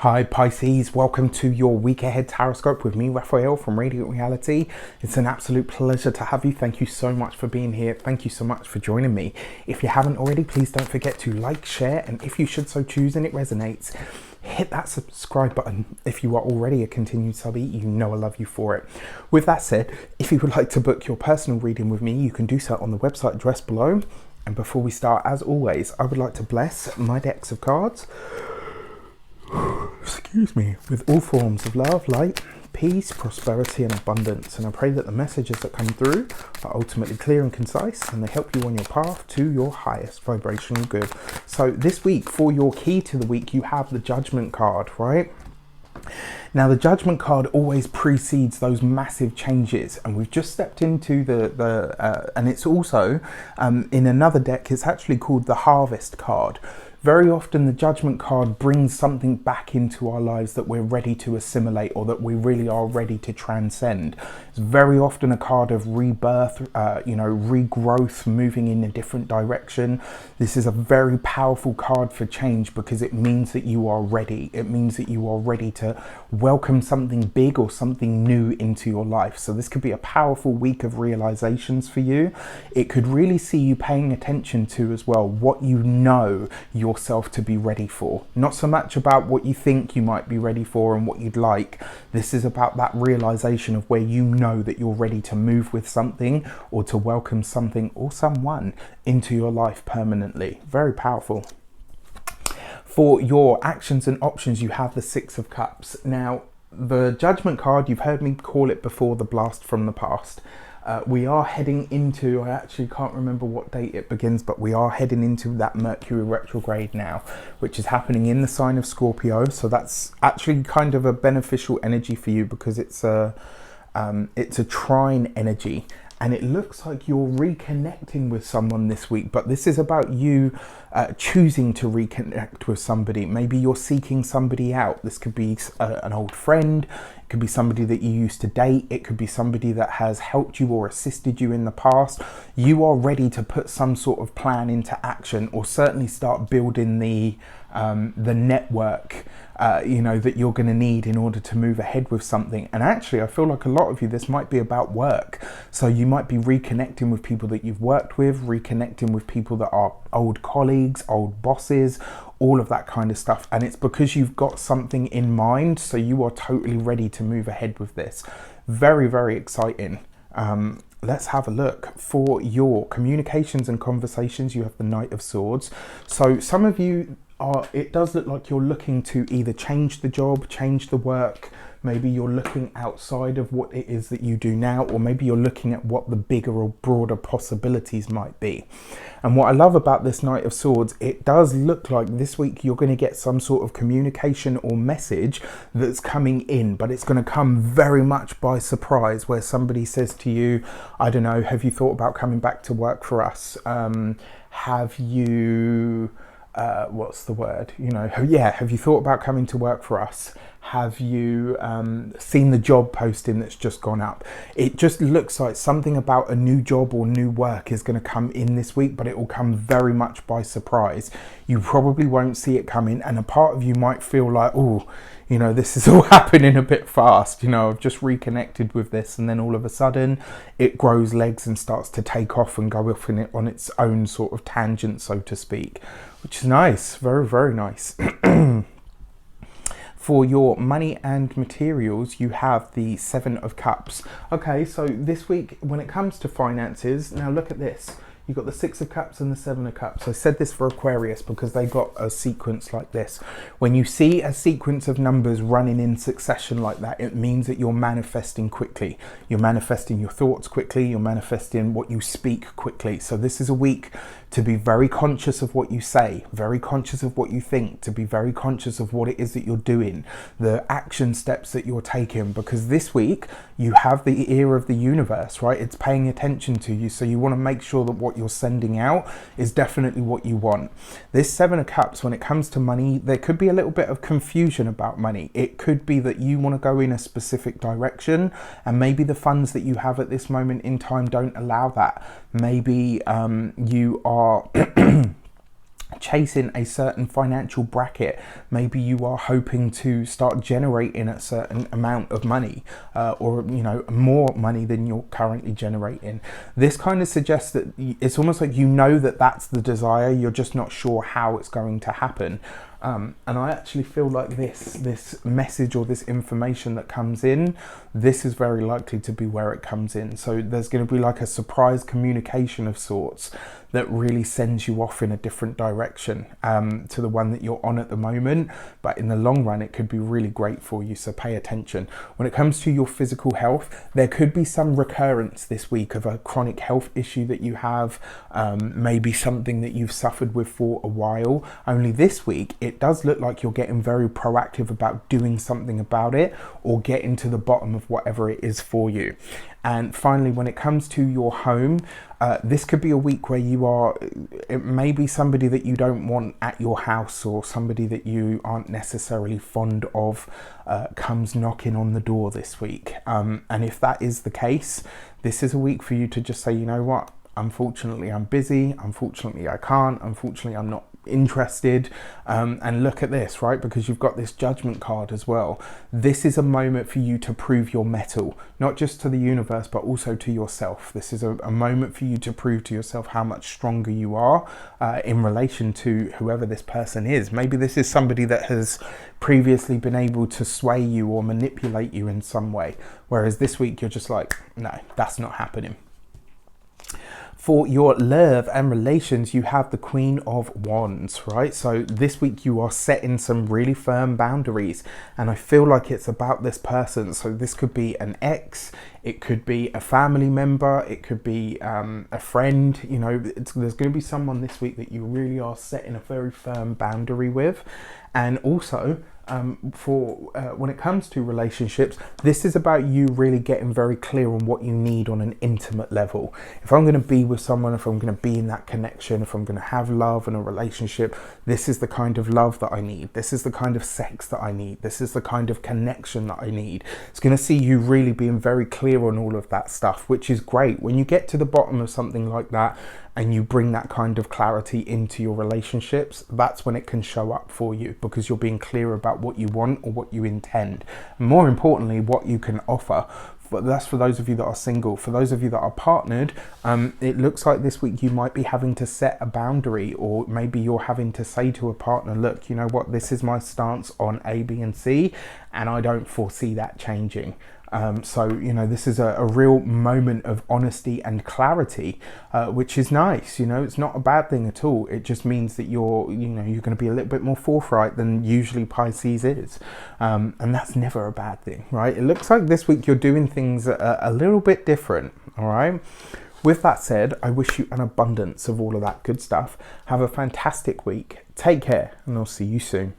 Hi Pisces, welcome to your week ahead tarot with me, Raphael from Radiant Reality. It's an absolute pleasure to have you. Thank you so much for being here. Thank you so much for joining me. If you haven't already, please don't forget to like, share, and if you should so choose and it resonates, hit that subscribe button. If you are already a continued subby, you know I love you for it. With that said, if you would like to book your personal reading with me, you can do so on the website address below. And before we start, as always, I would like to bless my decks of cards, excuse me, with all forms of love, light, peace, prosperity and abundance. And I pray that the messages that come through are ultimately clear and concise, and they help you on your path to your highest vibrational good. So this week, for your key to the week, you have the Judgment card, right? Now the Judgment card always precedes those massive changes, and we've just stepped into and it's also in another deck, it's actually called the Harvest card. Very often the Judgment card brings something back into our lives that we're ready to assimilate, or that we really are ready to transcend. It's very often a card of rebirth, regrowth, moving in a different direction. This is a very powerful card for change because it means that you are ready. It means that you are ready to welcome something big or something new into your life. So this could be a powerful week of realizations for you. It could really see you paying attention to as well what you know yourself to be ready for. Not so much about what you think you might be ready for and what you'd like. This is about that realization of where you know that you're ready to move with something, or to welcome something or someone into your life permanently. Very powerful. For your actions and options, you have the Six of Cups. Now, the Judgment card, you've heard me call it before, the blast from the past. We are heading into, I actually can't remember what date it begins, but we are heading into that Mercury retrograde now, which is happening in the sign of Scorpio. So that's actually kind of a beneficial energy for you, because it's a trine energy. And it looks like you're reconnecting with someone this week, but this is about you choosing to reconnect with somebody. Maybe you're seeking somebody out. This could be an old friend. It could be somebody that you used to date. It could be somebody that has helped you or assisted you in the past. You are ready to put some sort of plan into action, or certainly start building the network that you're going to need in order to move ahead with something. And actually, I feel like a lot of you, this might be about work. So you might be reconnecting with people that you've worked with, reconnecting with people that are old colleagues, old bosses, all of that kind of stuff. And it's because you've got something in mind, so you are totally ready to move ahead with this. Very, very exciting. Let's have a look. For your communications and conversations, you have the Knight of Swords. So some of you it does look like you're looking to either change the job, change the work. Maybe you're looking outside of what it is that you do now, or maybe you're looking at what the bigger or broader possibilities might be. And what I love about this Knight of Swords, it does look like this week you're going to get some sort of communication or message that's coming in, but it's going to come very much by surprise, where somebody says to you, I don't know, have you thought about coming back to work for us? Have you... what's the word? Have you thought about coming to work for us? Have you seen the job posting that's just gone up? It just looks like something about a new job or new work is going to come in this week, but it will come very much by surprise. You probably won't see it coming, and a part of you might feel like, oh, this is all happening a bit fast. I've just reconnected with this, and then all of a sudden it grows legs and starts to take off and go off on its own sort of tangent, so to speak, which is nice. Very, very nice. For your money and materials, you have the Seven of Cups. Okay, so this week, when it comes to finances, now look at this. You've got the Six of Cups and the Seven of Cups. I said this for Aquarius because they got a sequence like this. When you see a sequence of numbers running in succession like that, it means that you're manifesting quickly. You're manifesting your thoughts quickly. You're manifesting what you speak quickly. So this is a week to be very conscious of what you say, very conscious of what you think, to be very conscious of what it is that you're doing, the action steps that you're taking, because this week you have the ear of the universe, right? It's paying attention to you. So you want to make sure that what you're sending out is definitely what you want. This Seven of Cups, when it comes to money, there could be a little bit of confusion about money. It could be that you want to go in a specific direction, and maybe the funds that you have at this moment in time don't allow that. Maybe you are chasing a certain financial bracket. Maybe you are hoping to start generating a certain amount of money, or more money than you're currently generating. This kind of suggests that it's almost like that that's the desire, you're just not sure how it's going to happen. And I actually feel like this message or this information that comes in, this is very likely to be where it comes in. So there's going to be like a surprise communication of sorts that really sends you off in a different direction to the one that you're on at the moment. But in the long run, it could be really great for you, so pay attention. When it comes to your physical health, there could be some recurrence this week of a chronic health issue that you have, maybe something that you've suffered with for a while. Only this week, it does look like you're getting very proactive about doing something about it, or getting to the bottom of whatever it is for you. And finally, when it comes to your home, this could be a week where it may be somebody that you don't want at your house, or somebody that you aren't necessarily fond of comes knocking on the door this week. And if that is the case, this is a week for you to just say, you know what, unfortunately I'm busy, unfortunately I can't, unfortunately I'm not interested, and look at this, right? Because you've got this Judgment card as well. This is a moment for you to prove your mettle, not just to the universe, but also to yourself. This is a moment for you to prove to yourself how much stronger you are in relation to whoever this person is. Maybe this is somebody that has previously been able to sway you or manipulate you in some way, whereas this week you're just like, no, that's not happening. For your love and relations, you have the Queen of Wands, right? So this week you are setting some really firm boundaries, and I feel like it's about this person. So this could be an ex, it could be a family member, it could be a friend. There's going to be someone this week that you really are setting a very firm boundary with. And also, when it comes to relationships, this is about you really getting very clear on what you need on an intimate level. If I'm going to be with someone, if I'm going to be in that connection, if I'm going to have love and a relationship, this is the kind of love that I need. This is the kind of sex that I need. This is the kind of connection that I need. It's going to see you really being very clear on all of that stuff, which is great. When you get to the bottom of something like that, and you bring that kind of clarity into your relationships, that's when it can show up for you, because you're being clear about what you want or what you intend. And more importantly, what you can offer. But that's for those of you that are single. For those of you that are partnered, it looks like this week you might be having to set a boundary, or maybe you're having to say to a partner, look, you know what, this is my stance on A, B, and C, and I don't foresee that changing. So this is a real moment of honesty and clarity, which is nice. It's not a bad thing at all. It just means that you're going to be a little bit more forthright than usually Pisces is, and that's never a bad thing, right? It looks like this week you're doing things a little bit different. All right. With that said, I wish you an abundance of all of that good stuff. Have a fantastic week. Take care, and I'll see you soon.